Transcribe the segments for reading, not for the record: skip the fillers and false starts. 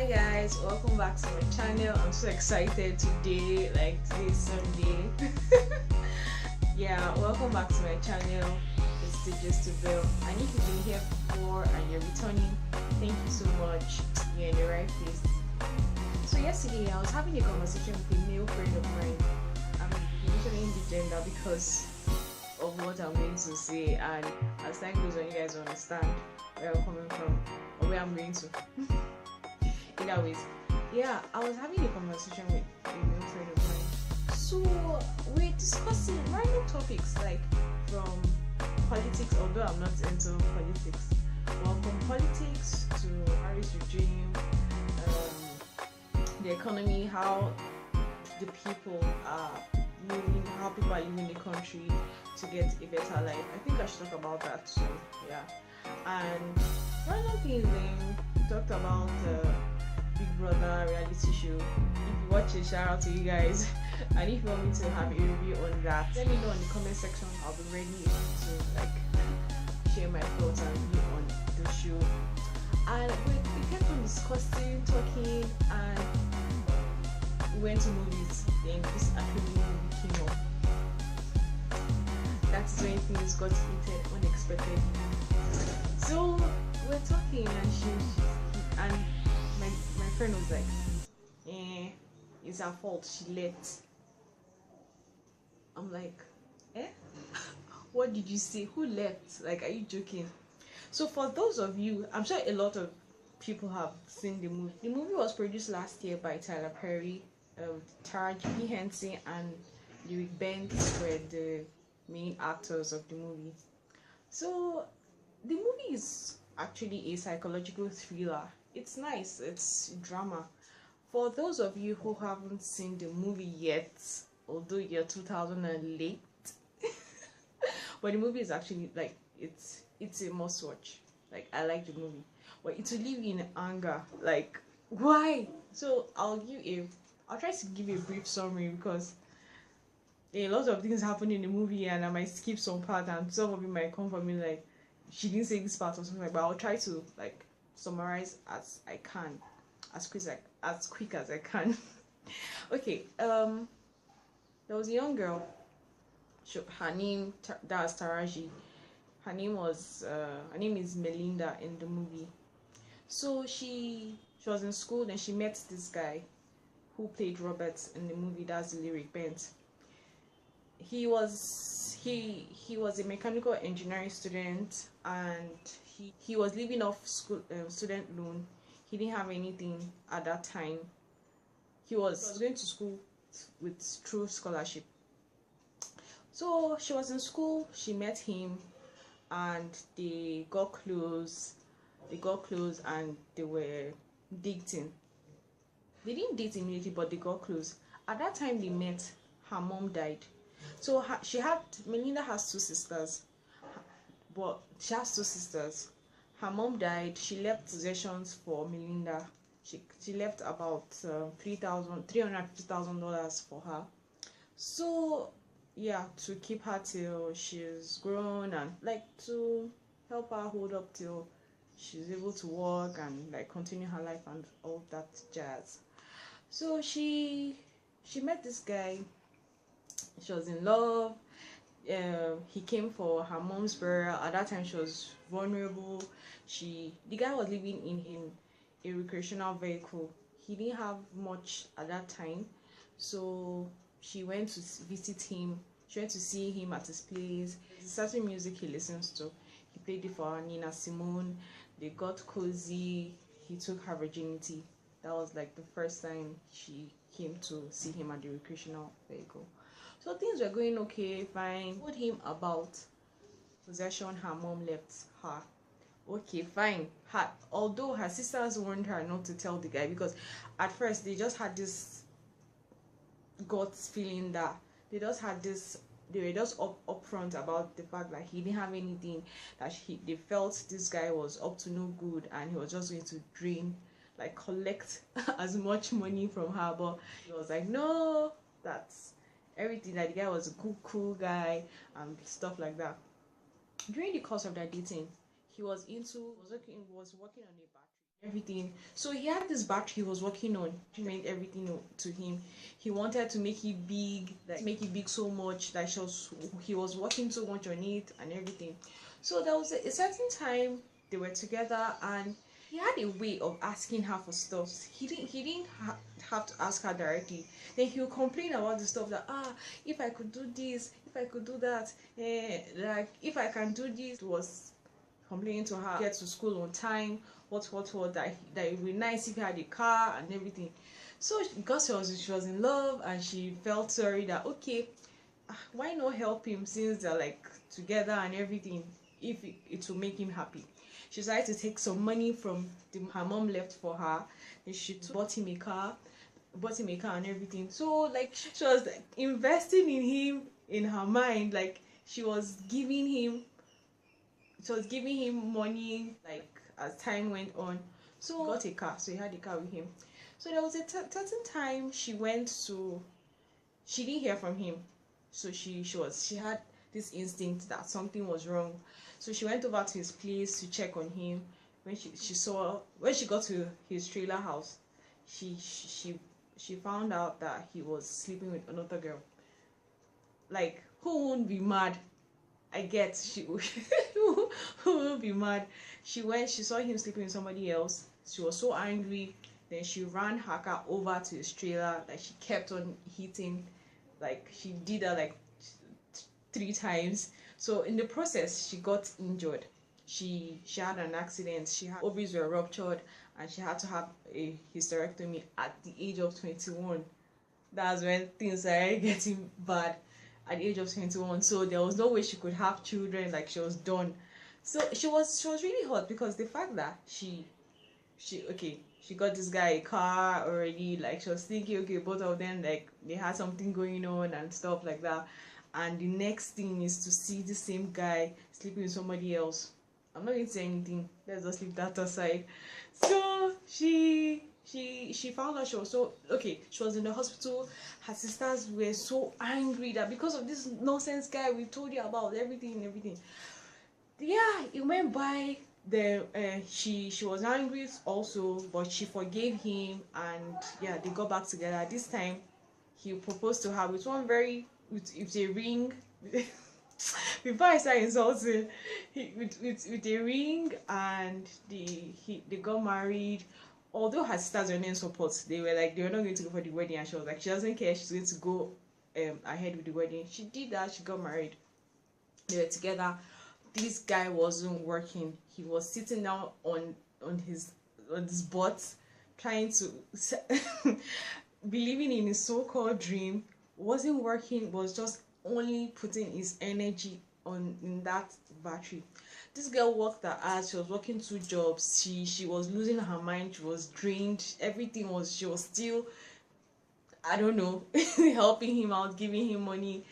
Guys, welcome back to my channel. I'm so excited today, like today's Sunday. Yeah, welcome back to my channel. It's the Just to Bill, and if you've been here before and you're returning, thank you so much. You're in the right place. So yesterday I was having a conversation with a male friend of mine. I'm mentioning the gender because of what I'm going to say, and as time goes on you guys will understand where I'm coming from or where I'm going to. Either ways, yeah, I was having a conversation with a male friend of mine. So we're discussing random topics like from politics, although I'm not into politics. Well, from politics to Harris regime, the economy, how the people are living, how people are living in the country to get a better life. I think I should talk about that too. Yeah, and random things. Then we talked about Big Brother reality show. If you watch it, shout out to you guys. And if you want me to have a review on that, let me know in the comment section. I'll be ready to share my thoughts and view on the show. And we kept on discussing, talking, and we went to movies. Then this Acrimony movie came up. That's when things got heated unexpectedly. So we're talking, and my friend was like, it's her fault, she left. I'm like, what did you say? Who left? Like, are you joking? So for those of you, I'm sure a lot of people have seen the movie. The movie was produced last year by Tyler Perry, Taraji P. Henson and Lyric Bent were the main actors of the movie. So the movie is actually a psychological thriller. It's nice, it's drama. For those of you who haven't seen the movie yet, although you're 2000 and late, but the movie is actually like it's a must watch. Like, I like the movie, but it will leave you in anger. Like, why? So I'll try to give you a brief summary because a lot of things happen in the movie and I might skip some part and some of you might come for me like, she didn't say this part or something, but I'll try to like summarize as I can, as quick as I can. Okay, there was a young girl. Her name, that's Taraji. Her name is Melinda in the movie. So she was in school, then she met this guy who played Robert in the movie. That's Lyric Bent. He was a mechanical engineering student, and he was living off school student loan. He didn't have anything at that time. He was going to school through scholarship. So she was in school, she met him, and they got close. And they were dating. They didn't date immediately, but they got close. At that time they met, her mom died. So Melinda has two sisters, but she has two sisters. Her mom died. She left possessions for Melinda. She left about $350,000 for her. So yeah, to keep her till she's grown and like to help her hold up till she's able to work and like continue her life and all that jazz. So she met this guy. She was in love. He came for her mom's burial. At that time she was vulnerable. The guy was living in a recreational vehicle. He didn't have much at that time, so she went to visit him. She went to see him at his place. There's certain music he listens to. He played it for Nina Simone. They got cozy. He took her virginity. That was like the first time she came to see him at the recreational vehicle. So things were going okay, fine. Told him about possession her mom left her. Okay, fine. Although her sisters warned her not to tell the guy, because at first they just had this gut feeling that they were just upfront about the fact that he didn't have anything, that they felt this guy was up to no good and he was just going to collect as much money from her. But he was like, no, that's everything, that the guy was a cool guy and stuff like that. During the course of their dating, he was working on a battery. everything. So he had this battery he was working on to make everything to him. He wanted to make it big, like make it big so much that he was working so much on it and everything. So there was a certain time they were together, and he had a way of asking her for stuff. He didn't have to ask her directly. Then he would complain about the stuff that, if I could do this, if I could do that, like if I can do this. It was complaining to her, get to school on time, what, that it would be nice if he had a car and everything. So because she was in love, and she felt sorry that, okay, why not help him since they're like together and everything, if it will make him happy. She decided to take some money from her mom left for her, and she bought him a car, and everything. So like she was like investing in him in her mind, like she was giving him money like as time went on. So he got a car, so he had a car with him. So there was a certain time she didn't hear from him. So she had this instinct that something was wrong. So she went over to his place to check on him. When she got to his trailer house, she found out that he was sleeping with another girl. Like, who won't be mad? I get who will be mad. She saw him sleeping with somebody else. She was so angry. Then she ran her car over to his trailer. Like, she kept on hitting. Like, she did that like 3 times. So in the process, she got injured. She had an accident. Her ovaries were ruptured, and she had to have a hysterectomy at the age of 21. That's when things started getting bad, at the age of 21. So there was no way she could have children. Like, she was done. So she was really hot, because the fact that she got this guy a car already. Like, she was thinking, okay, both of them, like, they had something going on and stuff like that. And the next thing is to see the same guy sleeping with somebody else. I'm not going to say anything. Let's just leave that aside. So she found out she was she was in the hospital. Her sisters were so angry that because of this nonsense guy we told you about, everything. Yeah, it went by. She was angry also, but she forgave him, and yeah, they got back together. This time he proposed to her with a ring. Before I start insulting, with a ring, and they got married. Although her sisters were not in support, they were not going to go for the wedding, and she was like, she doesn't care, she's going to go ahead with the wedding. She did that. She got married. They were together. This guy wasn't working. He was sitting down on his butt, trying to believing in his so-called dream. Wasn't working. Was just only putting his energy in that battery. This girl worked her ass. She was working 2 jobs. She was losing her mind. She was drained. She was still, I don't know, helping him out, giving him money.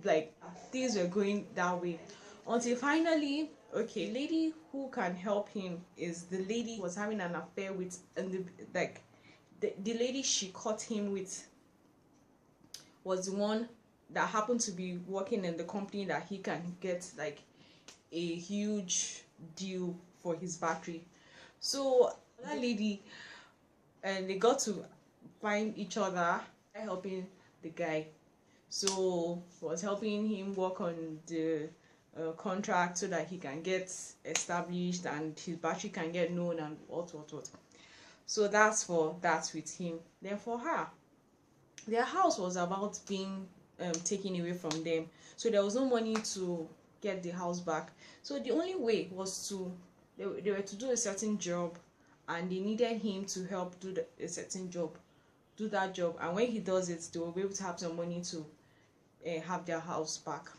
Like, things were going that way, until finally, okay, lady who can help him is the lady he was having an affair with, and the lady she caught him with was the one that happened to be working in the company that he can get like a huge deal for his battery. So that lady, and they got to find each other, helping the guy. So was helping him work on the contract so that he can get established and his battery can get known and what. So that's with him. Then for her, their house was about being taken away from them, so there was no money to get the house back. So the only way was they were to do a certain job, and they needed him to help do that job, and when he does it, they will be able to have some money to have their house back.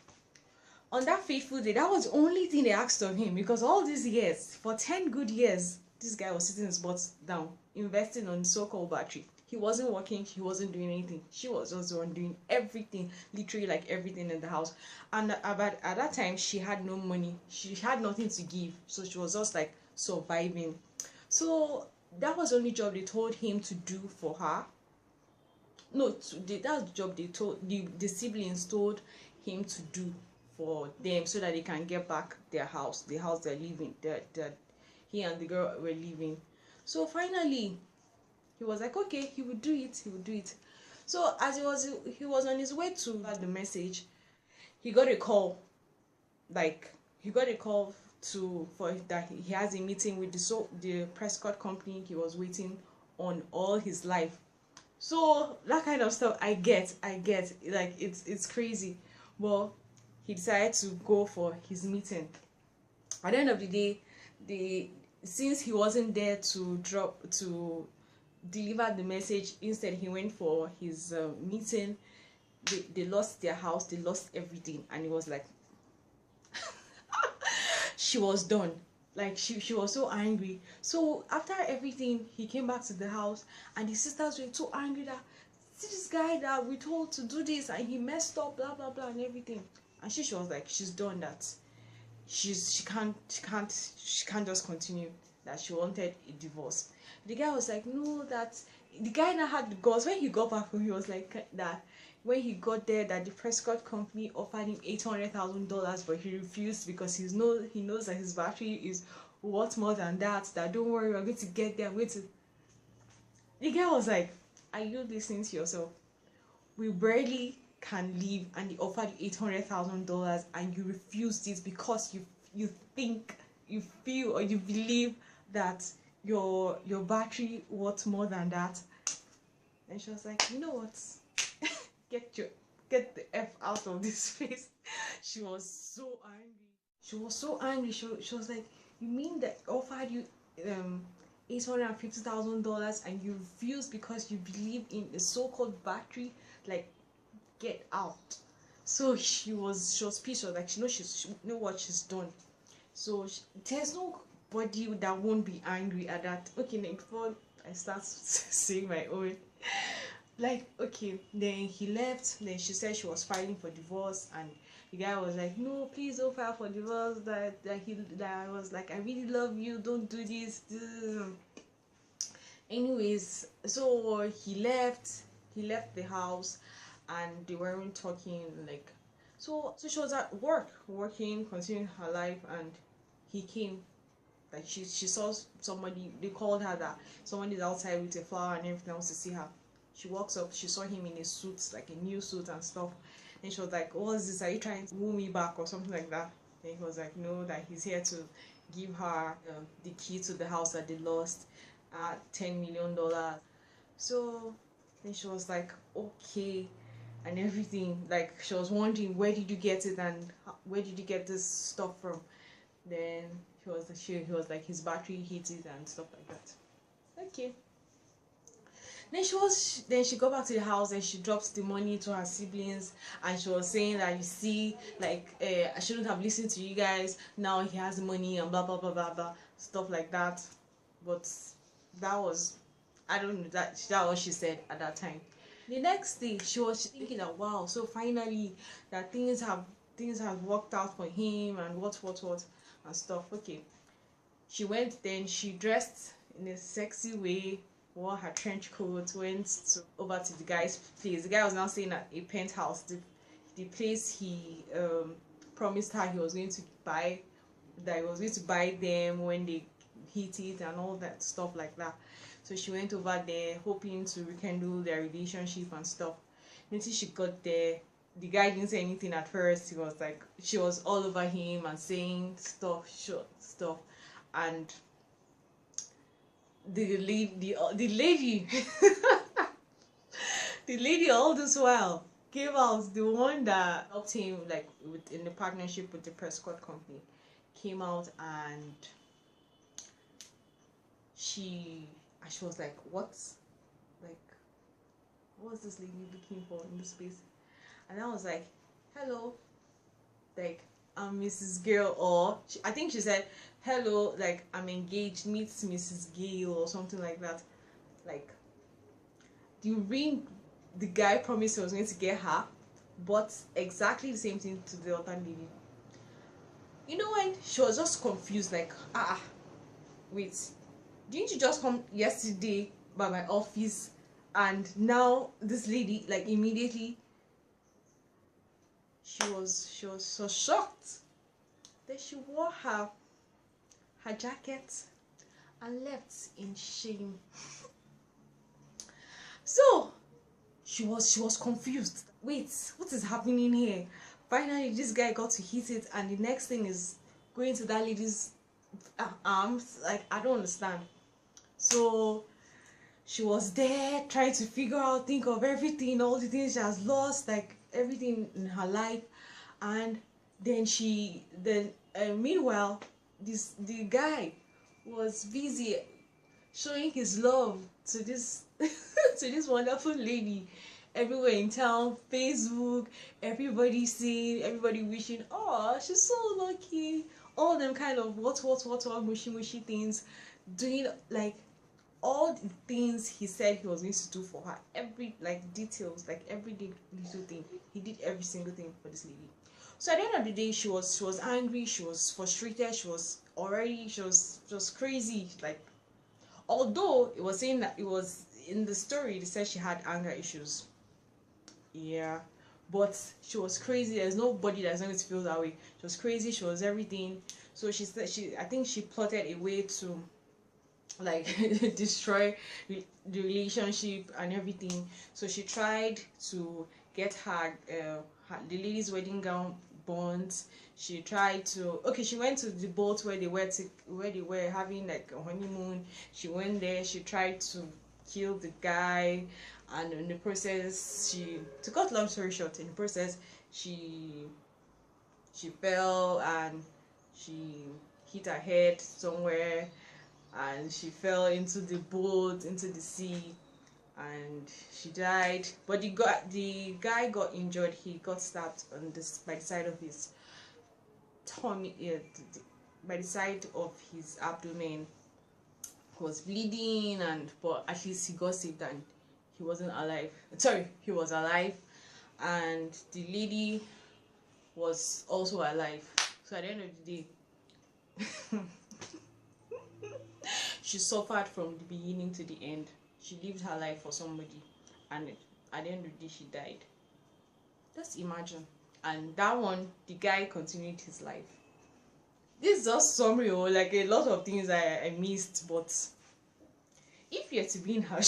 On that fateful day, that was the only thing they asked of him, because all these years, for 10 good years, this guy was sitting his butt down, investing on so-called battery. He wasn't working, he wasn't doing anything. She was just the one doing everything, literally like everything in the house. And at that time, she had no money. She had nothing to give, so she was just like surviving. So that was the only job they told him to do for her. No, that's the job they told the siblings told him to do for them, so that they can get back their house, the house they're living, that he and the girl were living. So finally he was like, okay, he would do it, he would do it. So as he was on his way to the message, he got a call. Like, he got a call to for that he has a meeting with the Prescott company he was waiting on all his life. So that kind of stuff, I get, like, it's crazy. Well, he decided to go for his meeting. At the end of the day, the since he wasn't there to deliver the message, instead he went for his meeting. They lost their house, they lost everything, and it was like she was done. Like, she was so angry. So after everything, he came back to the house, and the sisters were so angry that, see this guy that we told to do this and he messed up, blah blah blah and everything. And she was like, she's done that. She can't just continue, that she wanted a divorce. The guy was like, no, that the guy now had the guts. When he got back home, he was like that when he got there, that the Prescott company offered him $800,000, but he refused because he knows that his battery is worth more than that. That, don't worry, we're going to get there. I'm going to. The guy was like, are you listening to yourself? We barely can live, and they offered you $800,000, and you refused it because you think, you feel, or you believe that your battery worth more than that. And she was like, you know what? get the F out of this face. She was so angry. She was like, you mean that offered you $850,000 and you refused because you believe in a so-called battery? Like, get out. So she was speechless. Like, she know what she's done. So there's nobody that won't be angry at that. Okay, now before I start saying my own, like, okay, then he left. Then she said she was filing for divorce, and the guy was like, no, please don't file for divorce. That I was like, I really love you, don't do this. Anyways, so he left the house, and they weren't talking. Like, so she was at work, working, continuing her life, and he came. Like, she saw somebody. They called her that somebody's outside with a flower and everything else to see her. She walks up, she saw him in a suit, like a new suit and stuff. And she was like, what is this? Are you trying to woo me back or something like that? And he was like, no, that he's here to give her the key to the house that they lost at $10 million. So then she was like, okay, and everything. Like, she was wondering, where did you get it, and where did you get this stuff from? Then he was like, his battery hit it and stuff like that. Okay. Then she got back to the house, and she dropped the money to her siblings, and she was saying that, you see, like, I shouldn't have listened to you guys. Now he has money and blah blah blah blah blah, stuff like that. But that was, I don't know, that was what she said at that time. The next day, she was thinking that, wow, so finally that things have worked out for him and what and stuff. Okay, she went. Then she dressed in a sexy way, wore her trench coat, went over to the guy's place. The guy was now staying at a penthouse, the place he promised her he was going to buy, that he was going to buy them when they hit it and all that stuff like that. So she went over there hoping to rekindle their relationship and stuff. Until she got there, the guy didn't say anything at first. He was like, she was all over him and saying stuff, and the lady the lady all this while came out. The one that helped him, like, in the partnership with the Prescott company, came out, and she was like, what? Like, what was this lady looking for in this place? And I was like, hello, like, I'm Mrs. Girl, or I think she said, hello, like, I'm engaged, meet Mrs. Gale or something like that. Like, the ring the guy promised he was going to get her, but exactly the same thing to the other lady. You know, when she was just confused, like, wait, didn't you just come yesterday by my office, and now this lady, like, immediately she was so shocked. Then she wore her jacket and left in shame. So she was confused. Wait, what is happening here? Finally, this guy got to hit it, and the next thing is going to that lady's arms. Like, I don't understand. So she was there trying to figure out, think of everything, all the things she has lost, like everything in her life. And then meanwhile, the guy was busy showing his love to this to this wonderful lady everywhere in town, Facebook, everybody saying, everybody wishing, oh, she's so lucky, all them kind of what mushy things, doing like all the things he said he was going to do for her, every like details, like every little thing, he did every single thing for this lady. So at the end of the day, she was angry, she was frustrated, she was crazy. Like, although it was saying that it was in the story, they said she had anger issues. Yeah, but she was crazy. There's nobody that's going to feel that way. She was crazy. She was everything. So she said I think she plotted a way to like destroy the relationship and everything. So she tried to get the lady's wedding gown burnt. She tried to she went to the boat where they were having like a honeymoon. She went there. She tried to kill the guy, and in the process, to cut long story short, in the process she fell and she hit her head somewhere, and she fell into the boat, into the sea, and she died. But the guy got injured. He got stabbed by the side of his tummy, by the side of his abdomen. He was bleeding, but at least he got saved and he wasn't alive. Sorry, he was alive, and the lady was also alive. So at the end of the day, she suffered from the beginning to the end. She lived her life for somebody, and at the end of the day, she died. Just imagine. And that one, the guy continued his life. This is just summary, like a lot of things I missed, but if you're to be in her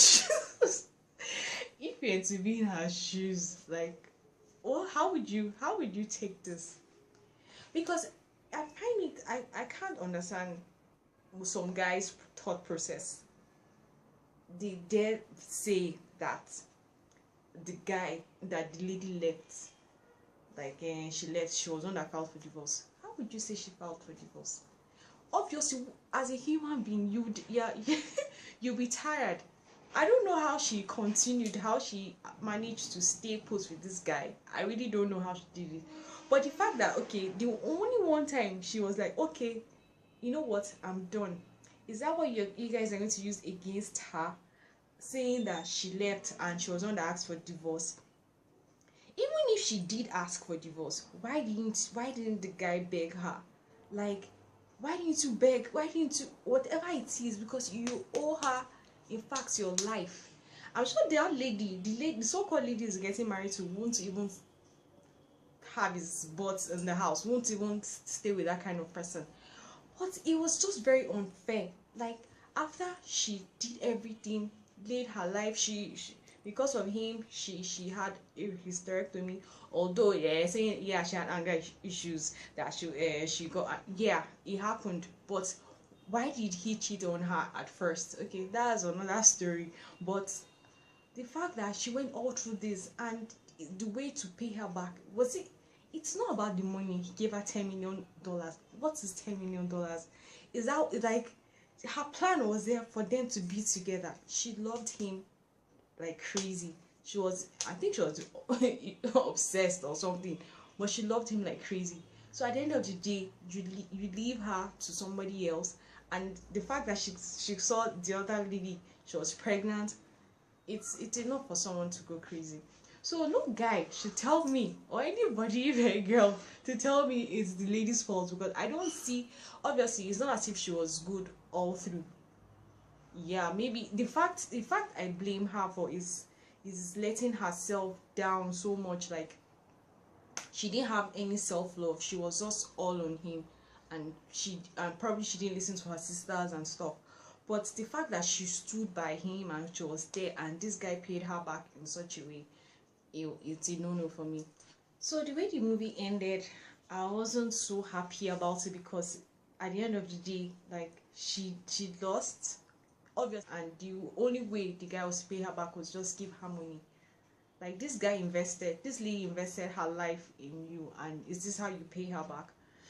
shoes, like, well, how would you take this? Because I find it, I can't understand some guys' thought process. They dare say that the lady left, like she left, she was on that filed for divorce. How would you say she filed for divorce? Obviously, as a human being, you'll be tired. I don't know how she continued, how she managed to stay put with this guy. I really don't know how she did it. But the fact that, the only one time she was like, okay, you know what, I'm done. Is that what you guys are going to use against her? Saying that she left and she was the one that asked for divorce. Even if she did ask for divorce, why didn't the guy beg her? Like, why didn't you beg? Why didn't you, whatever it is, because you owe her, in fact, your life. I'm sure that the so-called lady is getting married to won't even have his butt in the house, won't even stay with that kind of person. But it was just very unfair. Like, after she did everything, laid her life, she because of him, she had a hysterectomy. Although saying she had anger issues, that she got, it happened. But why did he cheat on her at first? Okay, that's another story. But the fact that she went all through this, and the way to pay her back was it's not about the money. He gave her $10 million. What is $10 million? Is that like her plan was there for them to be together? She loved him like crazy. I think she was obsessed or something, but she loved him like crazy. So at the end of the day, you leave her to somebody else, and the fact that she saw the other lady, she was pregnant, it's enough for someone to go crazy. So no guy should tell me, or anybody, even a girl, to tell me it's the lady's fault, because I don't see, obviously it's not as if she was good all through. Yeah, maybe the fact I blame her for is letting herself down so much. Like, she didn't have any self-love. She was just all on him, and probably she didn't listen to her sisters and stuff. But the fact that she stood by him and she was there and this guy paid her back in such a way, it's a no-no for me. So the way the movie ended, I wasn't so happy about it, because at the end of the day, like, she lost, obviously, and the only way the guy was to pay her back was just give her money. Like, this lady invested her life in you, and is this how you pay her back?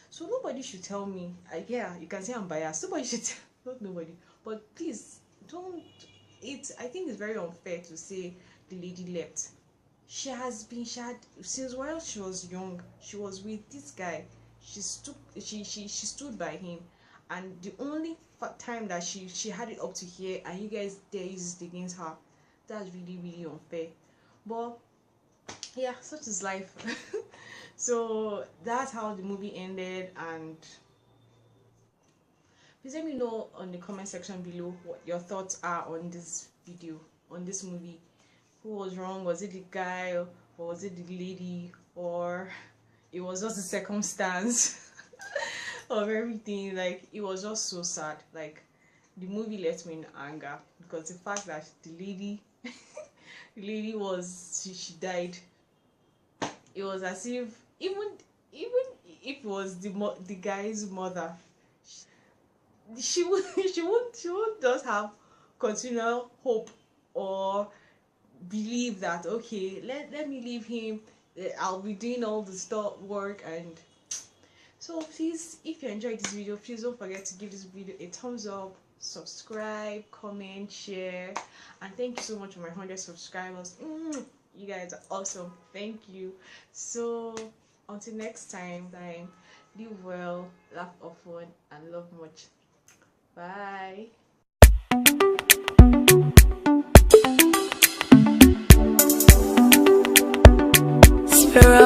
So nobody should tell me, yeah, you can say I'm biased, nobody should tell, not nobody, but please don't. I think it's very unfair to say the lady left. She had, since while she was young, she was with this guy. She stood by him, and the only time that she had it up to here, and you guys there used it against her. That's really, really unfair. But yeah, such is life. So that's how the movie ended. And please let me know on the comment section below what your thoughts are on this video, on this movie. Who was wrong? Was it the guy, or was it the lady, or it was just the circumstance of everything? Like, it was just so sad. Like, the movie left me in anger, because the fact that the lady the lady was, she died. It was as if, even if it was the guy's mother, she would she won't just have continual hope or believe that, okay, let me leave him, I'll be doing all the stuff work. And so please, if you enjoyed this video, please don't forget to give this video a thumbs up, subscribe, comment, share, and thank you so much for my 100 subscribers. You guys are awesome. Thank you. So until next time, live well, laugh often, and love much. Bye. Spirit